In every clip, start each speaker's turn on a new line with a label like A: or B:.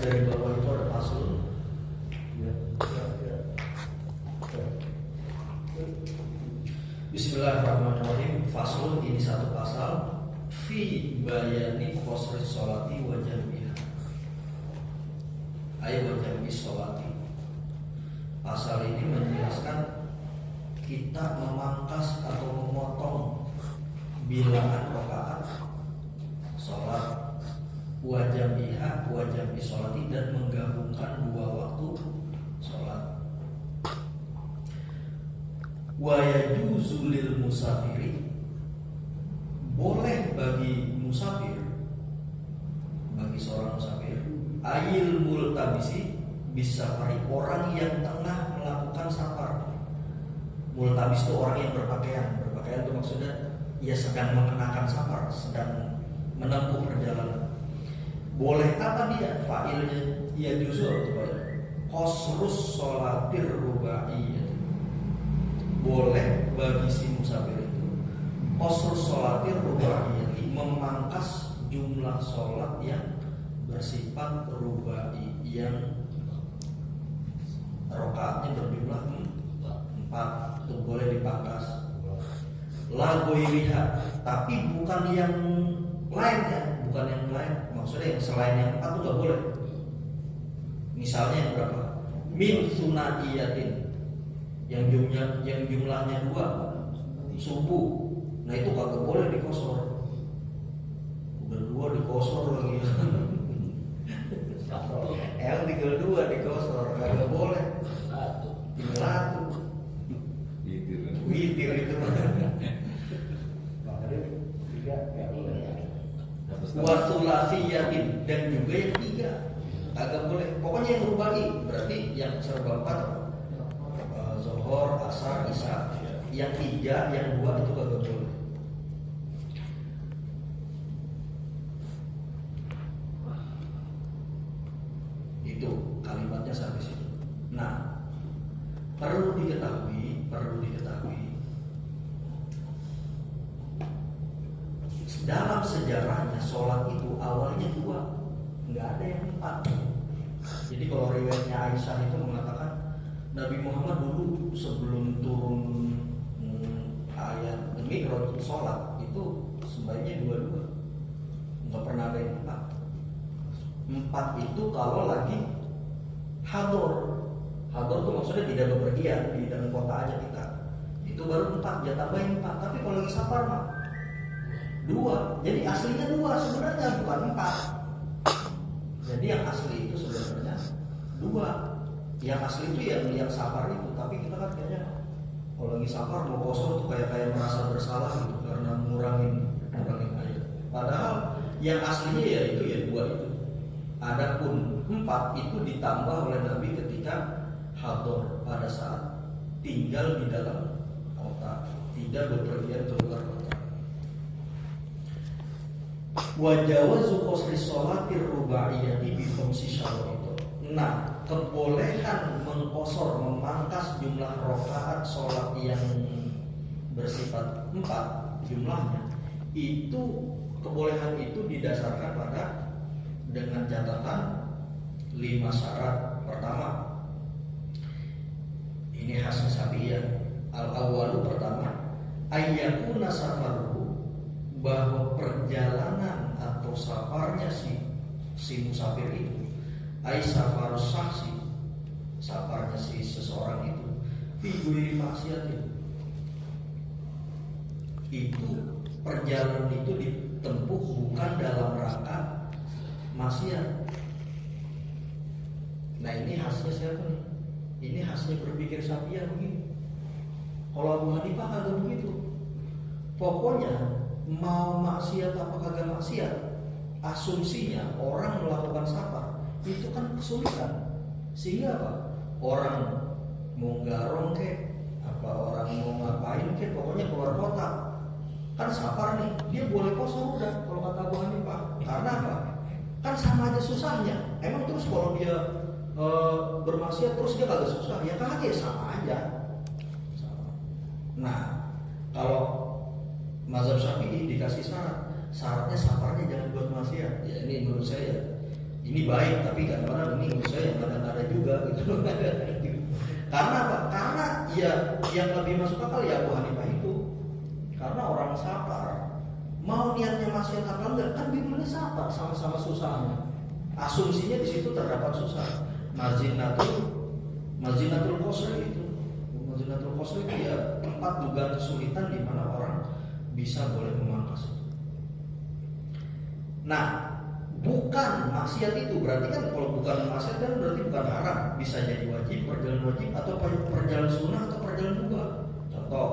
A: dari bawah itu ada faslun. Bismillahirrahmanirrahim. Faslun, ini satu pasal fi bayani qasri sholati wa jam'iha. Ay wa jam'i sholati. Pasal ini menjelaskan kita memangkas atau memotong bilangan rakaat sholat wa jam'iha wa jam'i sholati, dan menggabungkan dua waktu sholat. Wa yajuzu lil musafiri, boleh bagi musafir, bagi seorang musafir, ayil multabisi bisafari, orang yang tengah melakukan safar. Multabis itu orang yang berpakaian itu maksudnya ia sedang mengenakan safar, sedang menempuh perjalanan. Boleh apa dia? Fa'ilnya yajuzu qasrus sholatir rubaiyah, boleh bagi si musafir itu qasrus sholatir rubaiyah, memangkas jumlah sholat yang bersifat rubai, yang rakaatnya berjumlah 4, itu boleh dipangkas. La ghairiha, tapi bukan yang lain ya, bukan yang lain, maksudnya yang selain yang 4 itu nggak boleh. Misalnya yang berapa? Min sunaiyatin, yang jumlahnya 2 subuh, nah itu kagak boleh dikosor. Udah 2 dikosor lagi. Yang tinggal 2 dikosor, kagak boleh. Tinggal 1. Witir itu. Wasulasiyatin, dan juga yang 3 kagak boleh. Pokoknya yang rubai, berarti yang serba 4, Zuhur, Asar, Isya. Yang 3, yang 2 itu kagak boleh. Itu kalimatnya sampai situ. Nah, perlu diketahui dalam sejarahnya sholat itu awalnya 2, nggak ada yang 4. Jadi kalau riwayatnya Aisyah itu mengatakan Nabi Muhammad dulu sebelum turun ayat demi rotul sholat itu sebaiknya 2, nggak pernah ada yang 4. Itu kalau lagi hador itu maksudnya tidak bepergian, di dalam kota aja kita, itu baru 4, dia tambahin 4. Tapi kalau lagi safar mah 2, jadi aslinya 2 sebenarnya, bukan 4. Jadi yang asli itu sebenarnya 2. Yang asli itu yang safar itu, tapi kita kan kayaknya kalau lagi safar mau kosong tuh kayak merasa bersalah gitu karena ngurangin aja. Padahal yang aslinya ya itu 2 itu. Adapun 4 itu ditambah oleh Nabi ketika hador, pada saat tinggal di dalam kota, tidak bepergian keluar kota. Wa jawazu qasri sholatir rubaiyati bi khamsi syawal. Nah, kebolehan mengkosor, memangkas jumlah rakaat sholat yang bersifat 4 jumlahnya, itu kebolehan itu didasarkan pada dengan catatan 5 syarat. Pertama, ini khasnya Syafi'iyah. Al-awwalu, pertama, ayyakuna safaruhu, bahwa perjalanan atau safarnya si musafir itu, ay safarus saksi, safarnya si seseorang itu, fi ghairi maksiatin, itu perjalanan itu ditempuh bukan dalam rangka maksiat. Nah, ini khasnya siapa nih? Ini khasnya berpikir Syafi'iyah begini. Kalau Abu Hanifah kagak begitu. Pokoknya mau maksiat apa kagak maksiat, asumsinya orang melakukan safar itu kan kesulitan, sehingga apa? Orang mau garong kek, apa orang mau ngapain kek, pokoknya keluar kota, kan safar nih, dia boleh kosong udah kalau kata Abu Hanifah. Karena apa? Kan sama aja susahnya. Emang terus kalau dia bermaksiat terus dia kagak susah, ya kagak, ya sama aja. Nah, kalau mazhab Syafi'i dikasih syaratnya safarnya jangan buat maksiat. Ya ini menurut saya, ini ini baik, tapi kadang-kadang ini menurut saya ada juga gitu. Karena apa? Karena ya yang lebih masuk akal ya Abu Hanifah itu. Karena orang sapar, mau niatnya maksiat apa enggak, kan bibirnya sapar, sama-sama susahnya. Asumsinya di situ terdapat susah. Mazinatul Qasri itu. Mazinatul Qasri itu ya tempat dugaan kesulitan di mana orang bisa boleh memangkas. Nah, bukan maksiat itu berarti kan, kalau bukan maksiat kan berarti bukan haram, bisa jadi wajib, perjalanan wajib, atau perjalanan sunnah atau perjalanan mubah. Contoh,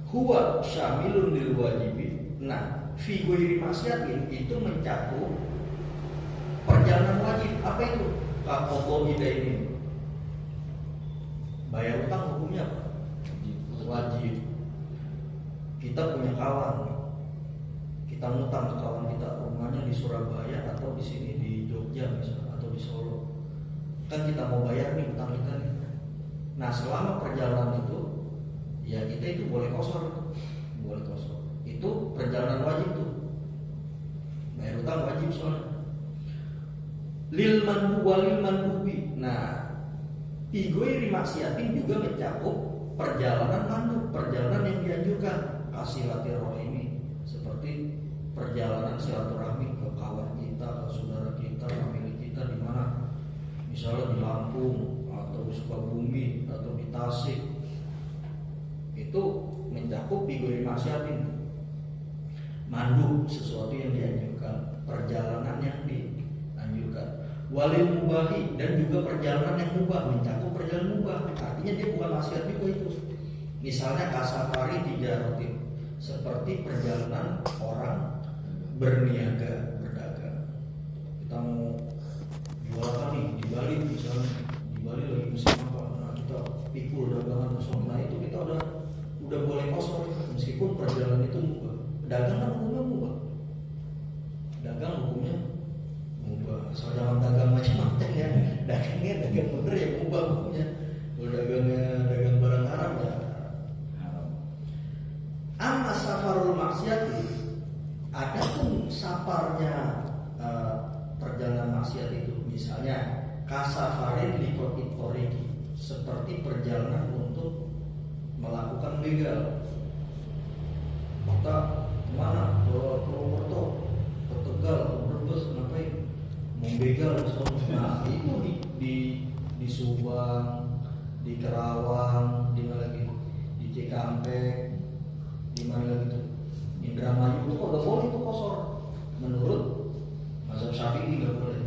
A: huwa syamilun lil wajibi. Nah, fi ghairi maksiatin itu mencakup perjalanan wajib. Apa itu? Qadha ini. Bayar utang hukumnya apa? Wajib. Kita punya kawan, kita ngutang ke kawan kita, rumahnya di Surabaya atau di sini di Jogja misalnya, atau di Solo. Kan kita mau bayar nih utang kita nih. Nah, selama perjalanan itu ya kita itu boleh kosor. Itu perjalanan wajib tuh. Bayar utang wajib soalnya. Lil manhu walil manhubi. Nah, igoi maksiatin juga mencakup perjalanan manhu, perjalanan yang dianjurkan. Kasilatirrohimi, seperti perjalanan silaturahmi ke kawan kita, ke saudara kita, famili kita di mana, misalnya di Lampung atau di Sukabumi atau di Tasik, itu mencakup igoi maksiatin. Mandu, sesuatu yang dianjurkan, perjalanan yang dianjurkan. Walil mubahi, dan juga perjalanan yang mubah, mencakup perjalanan mubah. Artinya dia bukan maksiat juga itu. Misalnya kasafari tijaratin, seperti perjalanan orang berniaga, berdagang. Kita mau jual apa nih di Bali misalnya, di Bali lagi musim apa, nah kita pikul dagangan musim, nah itu kita udah boleh kosong meskipun perjalanan itu mubah. Dagang kan hukumnya mubah. Dagang hukumnya mubah. Asal jangan dagang macam-macam ya. Dagangnya dagang bener ya mubah hukumnya. Kalau dagangnya dagang barang haram ya haram. Amma safarul maksiati, ada pun safarnya perjalanan maksiat itu, misalnya kasafarin likotit toriki, seperti perjalanan untuk melakukan begal. Kita kemana? Ke Purwokerto, ke Tegal, ke Brebes, ngapain? Mau begal misalnya. Nah itu di Subang, di Kerawang, di mana lagi? Di Cikampek, di mana lagi tuh? Indramayu itu nggak boleh itu kosor. Menurut mazhab Syafi'i nggak boleh.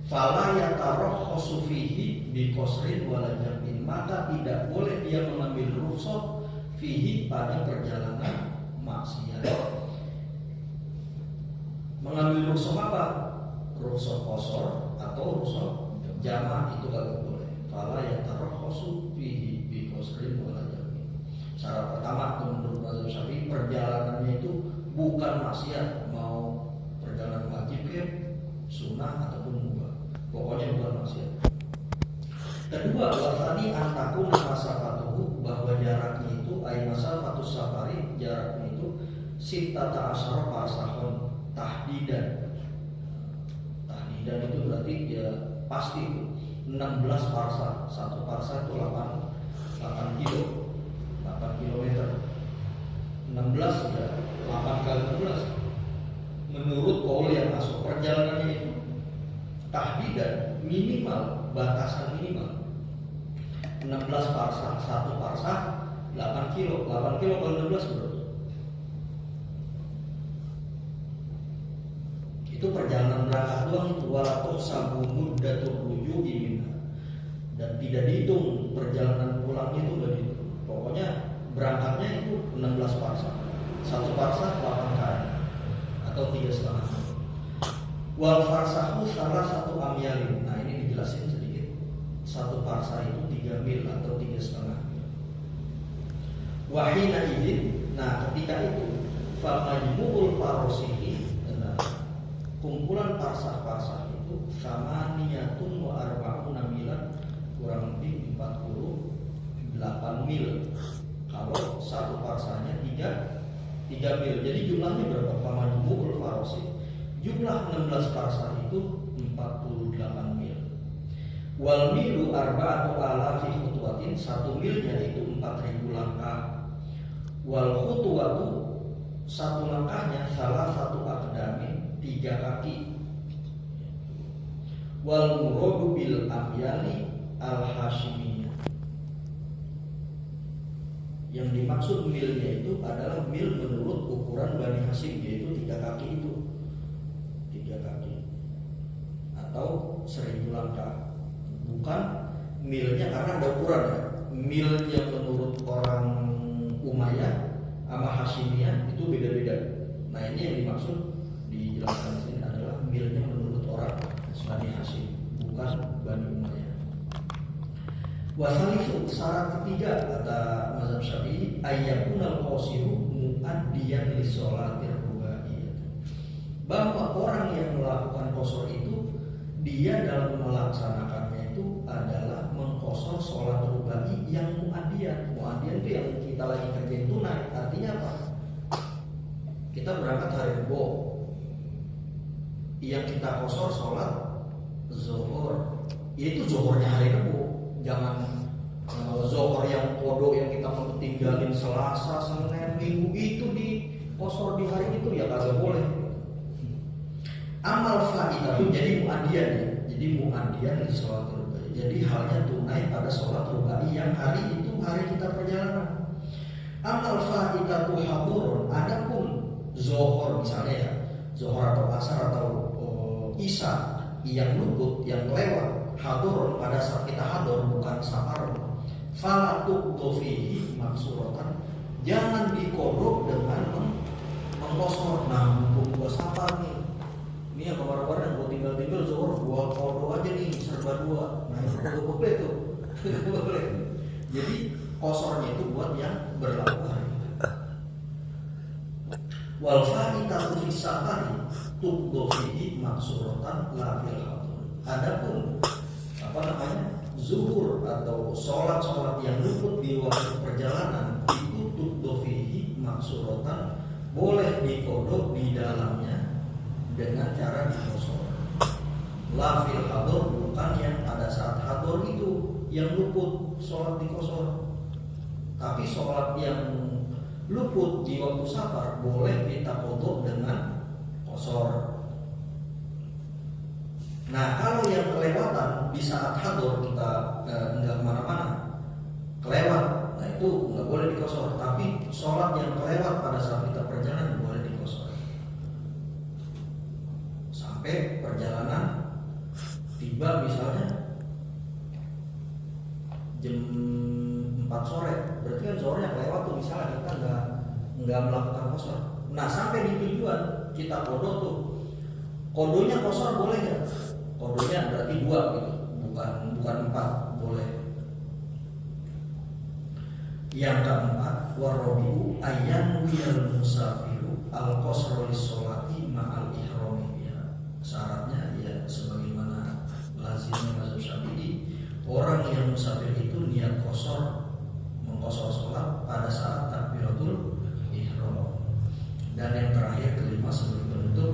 A: Fala yatarahhasu fihi bi qasrin wala jam'in, maka tidak boleh dia mengambil rukhsah fihi pada perjalanan maksiat. Mengambil rukhsah apa? Rukhsah qasar atau rukhsah jama' itu nggak boleh. Fala yatarahhasu fihi bi qasrin wala jam'in. Syarat pertama menurut mazhab Syafi'i, perjalanannya itu bukan maksiat, mau perjalanan wajib ke sunnah ataupun mubah, pokoknya bukan maksiat. Kedua, wasani antakun masafatuhu, bahwa jaraknya itu masafatu safari, jaraknya itu sittata asyara farsahun tahdidan. Tahdidan itu berarti dia pasti itu 16 parsah. Satu parsah itu 8 kilo, 8 kilometer. 16 ya 8 kali 16. Menurut kaul yang masuk perjalanannya itu tahdidan, minimal, batasan minimal 16 parsah. Satu parsah 8 kilo. 8 kilo kali 16 bro. Itu perjalanan berangkat doang itu. Walaupun sabu muddatur ruju'i minha, dan tidak dihitung perjalanan pulangnya itu udah dihitung. Pokoknya berangkatnya itu 16 parsah. Satu parsah 8 kali atau 3,5. Wal farsahu salah satu amyalin. Nah ini dijelasin sedikit. Satu parsah itu 3 mil atau 3,5 mil. Wahina idin. Nah ketika itu famajmu'ul farosihi, kumpulan parsah-parsah itu sama niyatun wa arba'una milan, kurang lebih 48 mil. Kalau satu parsahnya 3 mil. Jadi jumlahnya berapa? Famajmu'ul farosi Jumlah 16 parsah itu 48 mil. Wal milu arba'atu alafi khutwatin, 1 milnya itu 4.000 langkah. Wal khutwatu, 1 langkahnya salah 1 aqdamin, 3 kaki. Wal muradu bil amyali al hashimiyah, yang dimaksud milnya itu adalah mil menurut ukuran Bani Hashim, yaitu 3 kaki itu, 3 kaki atau 1.000 langkah. Bukan milnya, karena ada ukuran ya. Milnya menurut orang Umayyah sama Hashimiyah itu beda-beda. Nah ini yang dimaksud dijelaskan di sini adalah milnya menurut orang Bani Hashim, bukan Bani Umayyah. Wasalifu, syarat ketiga kata mazhab Syafi'i, ayyakunal qasiru muaddiyan li sholatir rubaiyah, bahwa orang yang melakukan qasar itu dia dalam melaksanakannya itu adalah mengqasar sholat rubai yang muaddiyan. Muaddiyan itu yang kita lagi kerjain tunai. Artinya apa? Kita berangkat hari Rebo, yang kita qasar sholat zuhur, itu zuhurnya hari Rebo. Jangan zuhur yang kodo yang kita mau tinggalin Selasa, Senin, Minggu itu di qasar di hari itu, ya kagak boleh. Amal faidah itu jadi muaddiyan ya. Jadi muaddiyan di sholat rubai. Jadi halnya tunai pada sholat rubai yang hari itu hari kita perjalanan. Amal faidah itu hadurun. Adapun zuhur misalnya ya, zuhur atau asar atau isya yang luput, yang lewat, hadurun pada saat kita hadur, bukan safar. Fala tuqfihi maksuratan, jangan dikodok dengan mengkosor. Nah, mumpung gua safar nih, ini yang kemarin-kemarin gue tinggal zuhur, gue kodo aja nih serba 2. Nah itu gak boleh tuh. Gak boleh. Jadi kosornya itu buat yang berlaku hari. Wal fa'itatu fi safari tuqdu fihi maksuratan la fil hadur. Adapun zuhur atau sholat yang luput di waktu perjalanan itu tuqdu fihi maksuratan, boleh dikodok di dalamnya dengan cara dikosor. La fil hadur, bukan yang pada saat hadur itu yang luput sholat dikosor. Tapi sholat yang luput di waktu safar boleh kita kodok dengan kosor. Nah kalau yang kelewatan di saat hadur kita nggak kemana-mana, kelewat, nah itu nggak boleh dikosor. Tapi sholat yang kelewat pada saat kita perjalanan boleh dikosor. Sampai perjalanan tiba misalnya jam 4 sore, berarti kan sore yang lewat tuh, misalnya kita nggak melakukan kosor. Nah sampai di tujuan kita kodok tuh, kodonya kosor boleh ya? Kodonya berarti 2 gitu, bukan 4, boleh. Yang keempat, warabiu ayyan wiyal musafiru al qasru lis sholati ma'al ihrami biha. Syaratnya ya sebagaimana lazimnya mazhab Syafi'i, orang yang musafir itu niat qasar, mengqasar sholat pada saat takbiratul ihram. Dan yang terakhir kelima sebagai penutup,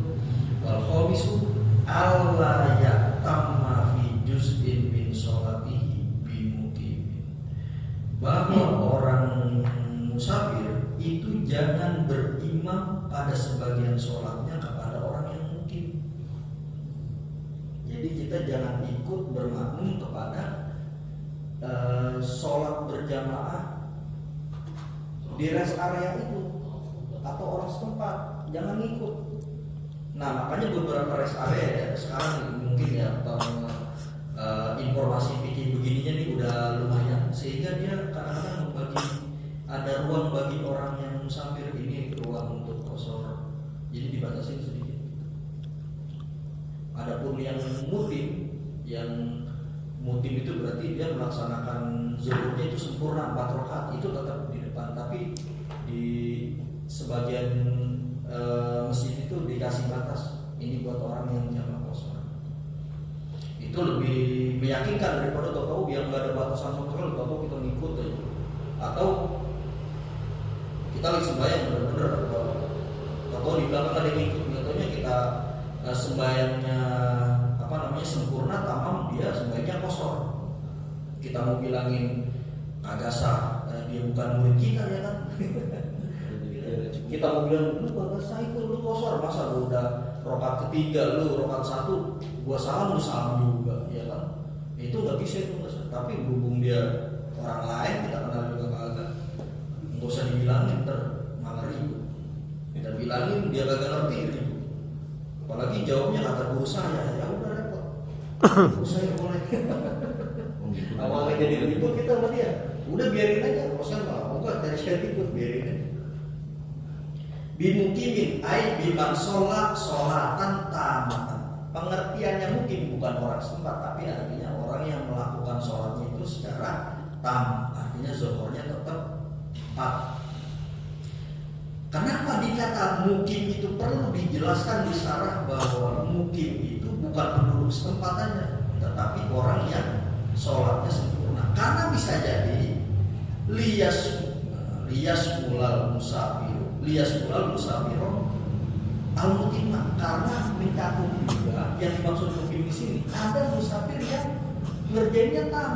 A: wal khamisu alla yatamma fi juz'in min sholatihi bimuqimin, bahwa orang musafir itu jangan berimam pada sebagian sholatnya kepada orang yang mukim. Jadi kita jangan ikut bermakmum kepada sholat berjamaah di rest area itu atau orang setempat, jangan ikut. Nah makanya beberapa rest area ya sekarang mungkin ya informasi fikih begininya nih udah lumayan, sehingga dia kadang-kadang membagi, ada ruang bagi orang yang musafir, ini ruang untuk qasar, jadi dibatasi sedikit. Adapun yang mutim itu berarti dia melaksanakan zuhurnya itu sempurna 4 rakaat, itu tetap di depan, tapi di sebagian masjid itu dikasih batas, ini buat orang yang jamaah qasar. Itu lebih meyakinkan daripada tahu biar nggak ada batasan sama sekali, tahu kita ngikut aja. Atau kita lagi sembahyang bener-bener, atau di belakang ada yang ngikut, katanya kita sembahyangnya apa namanya sempurna tamam, dia sembahyangnya kosor. Kita mau bilangin agak sah, dia bukan murid kita ya kan. Kita mau bilang lu kagak sah itu, lu kosor, masa lu udah rokat ketiga, lu rokat satu, gua salam lu salam juga, ya kan? Itu nggak bisa itu, nggak sah. Tapi berhubung dia orang lain kita kenal juga kagak, nggak usah dibilangin ter malah ribut. Kita bilangin dia kagak ngerti ribut. Apalagi jawabnya kata guru saya, ya udah repot. Guru saya boleh. Awalnya jadi ribut kita sama dia, udah biarin aja, kosan malah enggak dari ribut, biarin aja. Bimukimin ay biman sholat sholatan tamatan. Pengertiannya mungkin bukan orang setempat, tapi artinya orang yang melakukan sholatnya itu secara tam, artinya zuhurnya tetap tepat. Kenapa dikata mukim itu perlu dijelaskan di syarah bahwa mukim itu bukan penduduk setempatannya, tetapi orang yang sholatnya sempurna. Karena bisa jadi liyas mulal musafir al-mutimah, karena mencakup juga yang dimaksud mukim di sini ada musafir yang ngerjainnya tam.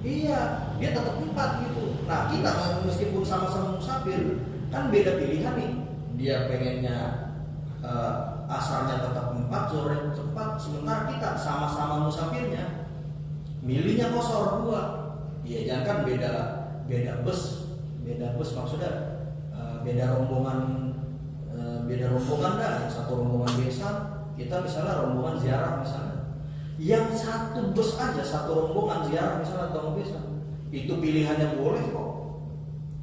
A: Iya, dia tetap 4 gitu. Nah kita meskipun sama-sama musafir kan beda pilihan nih. Dia pengennya asarnya tetap 4, sore cepat, sementara kita sama-sama musafirnya milihnya kosor 2. Iya jangan kan beda bus maksudnya beda rombongan dah. Satu rombongan besan, kita misalnya rombongan ziarah misalnya, yang satu bus aja satu rombongan ziarah misalnya atau besan, itu pilihannya boleh kok.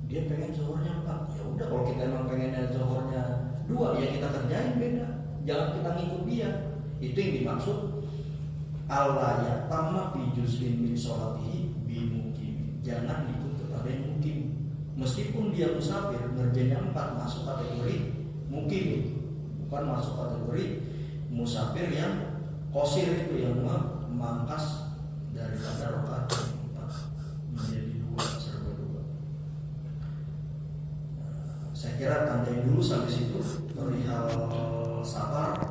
A: Dia pengen zuhurnya 4, ya udah kalau kita emang pengennya zuhurnya 2 ya kita kerjain beda, jangan kita ngikut dia. Itu yang dimaksud Allah ya tamma fi juz'in min sholatihi bimukim. Jangan ikut kepada yang mukim. Meskipun dia musafir ngerjainnya 4, masuk kategori mukim, bukan masuk kategori musafir yang qosir itu yang memangkas daripada rakaat 4 menjadi 2 serba 2. Saya kira tandain dulu sampai situ perihal safar.